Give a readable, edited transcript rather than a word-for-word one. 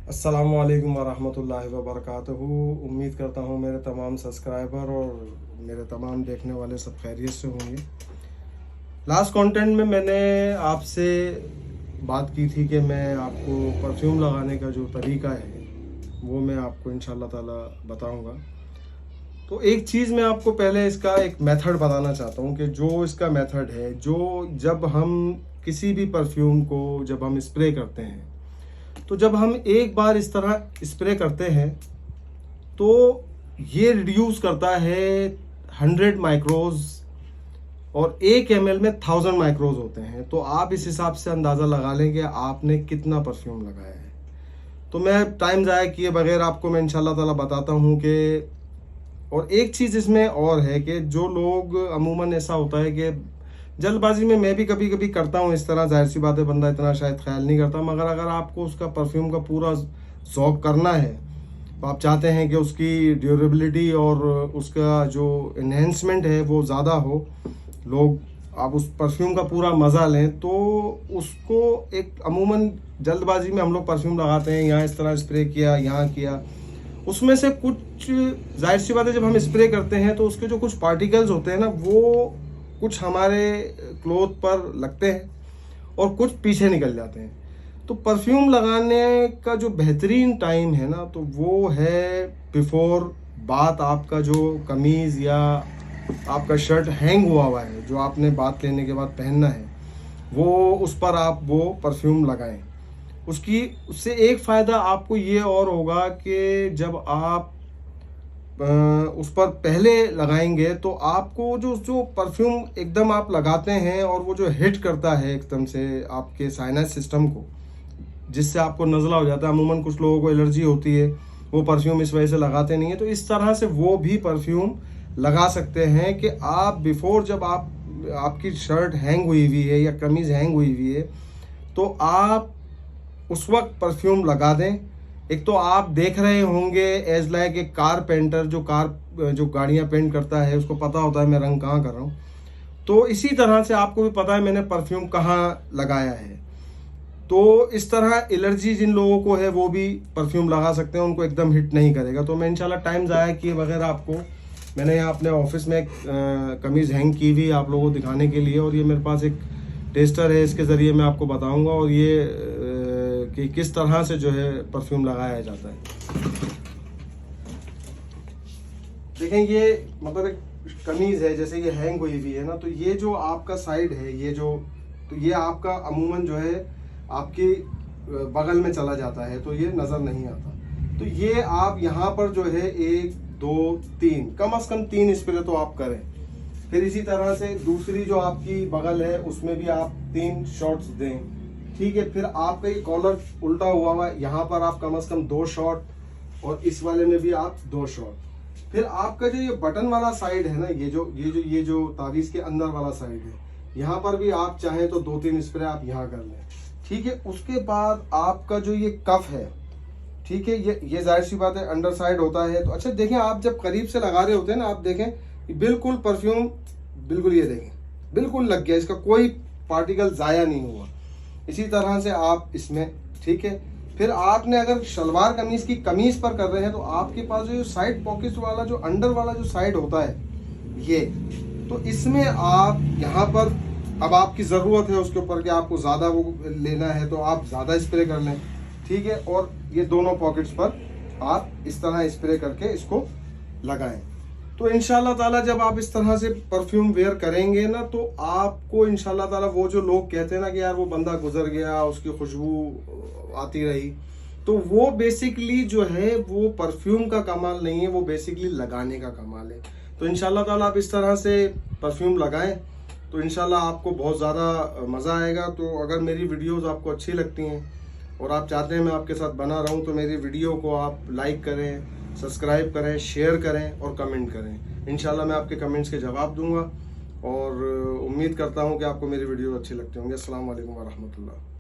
अस्सलामुअलैकुम वरहमतुल्लाहि वबरकातुहू। उम्मीद करता हूँ मेरे तमाम सब्सक्राइबर और मेरे तमाम देखने वाले सब खैरियत से होंगे। लास्ट कंटेंट में मैंने आपसे बात की थी कि मैं आपको परफ्यूम लगाने का जो तरीका है वो मैं आपको इंशाल्लाह ताला बताऊंगा। तो एक चीज़ मैं आपको पहले इसका एक मेथड बताना चाहता हूँ कि जो इसका मेथड है, जो जब हम किसी भी परफ्यूम को जब हम स्प्रे करते हैं, तो जब हम एक बार इस तरह स्प्रे करते हैं तो ये रिड्यूस करता है 100 माइक्रोज, और 1 ml में 1000 माइक्रोज होते हैं। तो आप इस हिसाब से अंदाज़ा लगा लें कि आपने कितना परफ्यूम लगाया है। तो मैं टाइम ज़ाया किए बगैर आपको मैं इंशाल्लाह ताला बताता हूँ कि, और एक चीज़ इसमें और है कि जो लोग अमूमन ऐसा होता है कि जल्दबाजी में, मैं भी कभी कभी करता हूँ इस तरह, जाहिर सी बात है बंदा इतना शायद ख्याल नहीं करता, मगर अगर आपको उसका परफ्यूम का पूरा ज़ौक़ करना है तो आप चाहते हैं कि उसकी ड्यूरेबिलिटी और उसका जो इन्हेंसमेंट है वो ज़्यादा हो, लोग आप उस परफ्यूम का पूरा मज़ा लें, तो उसको एक अमूमन जल्दबाजी में हम लोग परफ्यूम लगाते हैं, यहाँ इस तरह स्प्रे किया, यहाँ किया, उसमें से कुछ, जाहिर सी बात है जब हम स्प्रे करते हैं तो उसके जो कुछ पार्टिकल्स होते हैं ना, वो कुछ हमारे क्लोथ पर लगते हैं और कुछ पीछे निकल जाते हैं। तो परफ्यूम लगाने का जो बेहतरीन टाइम है ना, तो वो है बिफोर बात, आपका जो कमीज़ या आपका शर्ट हैंग हुआ है, जो आपने बात लेने के बाद पहनना है, वो उस पर आप वो परफ्यूम लगाएं। उससे एक फ़ायदा आपको ये और होगा कि जब आप उस पर पहले लगाएंगे तो आपको जो जो परफ्यूम एकदम आप लगाते हैं और वो जो हिट करता है एकदम से आपके साइनस सिस्टम को, जिससे आपको नज़ला हो जाता है। अमूमन कुछ लोगों को एलर्जी होती है, वो परफ्यूम इस वजह से लगाते नहीं है। तो इस तरह से वो भी परफ्यूम लगा सकते हैं कि आप बिफोर, जब आपकी शर्ट हैंग हुई है या कमीज़ हैंग हुई है, तो आप उस वक्त परफ्यूम लगा दें। एक तो आप देख रहे होंगे एज लाइक एक कार पेंटर, जो गाड़ियाँ पेंट करता है, उसको पता होता है मैं रंग कहाँ कर रहा हूँ। तो इसी तरह से आपको भी पता है मैंने परफ्यूम कहाँ लगाया है। तो इस तरह एलर्जी जिन लोगों को है वो भी परफ्यूम लगा सकते हैं, उनको एकदम हिट नहीं करेगा। तो मैं इंशाल्लाह टाइम ज़ाया किए बगैर आपको, मैंने यहाँ अपने ऑफिस में एक कमीज़ हैंग की हुई आप लोगों को दिखाने के लिए, और ये मेरे पास एक टेस्टर है, इसके ज़रिए मैं आपको बताऊंगा और ये कि किस तरह से जो है परफ्यूम लगाया जाता है। देखें, ये मतलब एक कमीज़ है, जैसे ये हैंग हुई है ना, तो ये जो आपका साइड है, तो ये आपका अमूमन जो है आपके बगल में चला जाता है, तो ये नज़र नहीं आता। तो ये आप यहाँ पर जो है 1 2 3, कम से कम 3 स्प्रे तो आप करें। फिर इसी तरह से दूसरी जो आपकी बगल है उसमें भी आप 3 शॉट्स दें, ठीक है। फिर आपका ये कॉलर उल्टा हुआ है, यहाँ पर आप कम से कम 2 शॉट, और इस वाले में भी आप 2 शॉट। फिर आपका जो ये बटन वाला साइड है ना, ये जो तावीज़ के अंदर वाला साइड है, यहाँ पर भी आप चाहें तो 2-3 स्प्रे आप यहाँ कर लें, ठीक है। उसके बाद आपका जो ये कफ है, ठीक है, ये जाहिर सी बात है अंडर साइड होता है। तो अच्छा देखें, आप जब करीब से लगा रहे होते हैं ना, आप देखें बिल्कुल परफ्यूम, बिल्कुल ये देखें बिल्कुल लग गया, इसका कोई पार्टिकल ज़ाया नहीं हुआ। इसी तरह से आप इसमें, ठीक है। फिर आपने अगर शलवार कमीज़ की कमीज़ पर कर रहे हैं तो आपके पास जो साइड पॉकेट वाला, जो अंडर वाला जो साइड होता है ये, तो इसमें आप यहाँ पर, अब आपकी ज़रूरत है उसके ऊपर कि आपको ज़्यादा वो लेना है तो आप ज़्यादा स्प्रे कर लें, ठीक है। और ये दोनों पॉकेट्स पर आप इस तरह स्प्रे करके इसको लगाएं। तो इंशाल्लाह ताला जब आप इस तरह से परफ्यूम वेयर करेंगे ना, तो आपको इंशाल्लाह ताला, वो जो लोग कहते हैं ना कि यार वो बंदा गुजर गया, उसकी खुशबू आती रही, तो वो बेसिकली जो है वो परफ्यूम का कमाल नहीं है, वो बेसिकली लगाने का कमाल है। तो इंशाल्लाह ताला आप इस तरह से परफ्यूम लगाएं तो इंशाल्लाह आपको बहुत ज़्यादा मज़ा आएगा। तो अगर मेरी वीडियोज़ आपको अच्छी लगती हैं और आप चाहते हैं मैं आपके साथ बना रहूं, तो मेरी वीडियो को आप लाइक करें, सब्सक्राइब करें, शेयर करें और कमेंट करें। इंशाल्लाह मैं आपके कमेंट्स के जवाब दूंगा, और उम्मीद करता हूं कि आपको मेरी वीडियो अच्छी लगती होंगी। अस्सलाम वालेकुम वरहमतुल्लाह।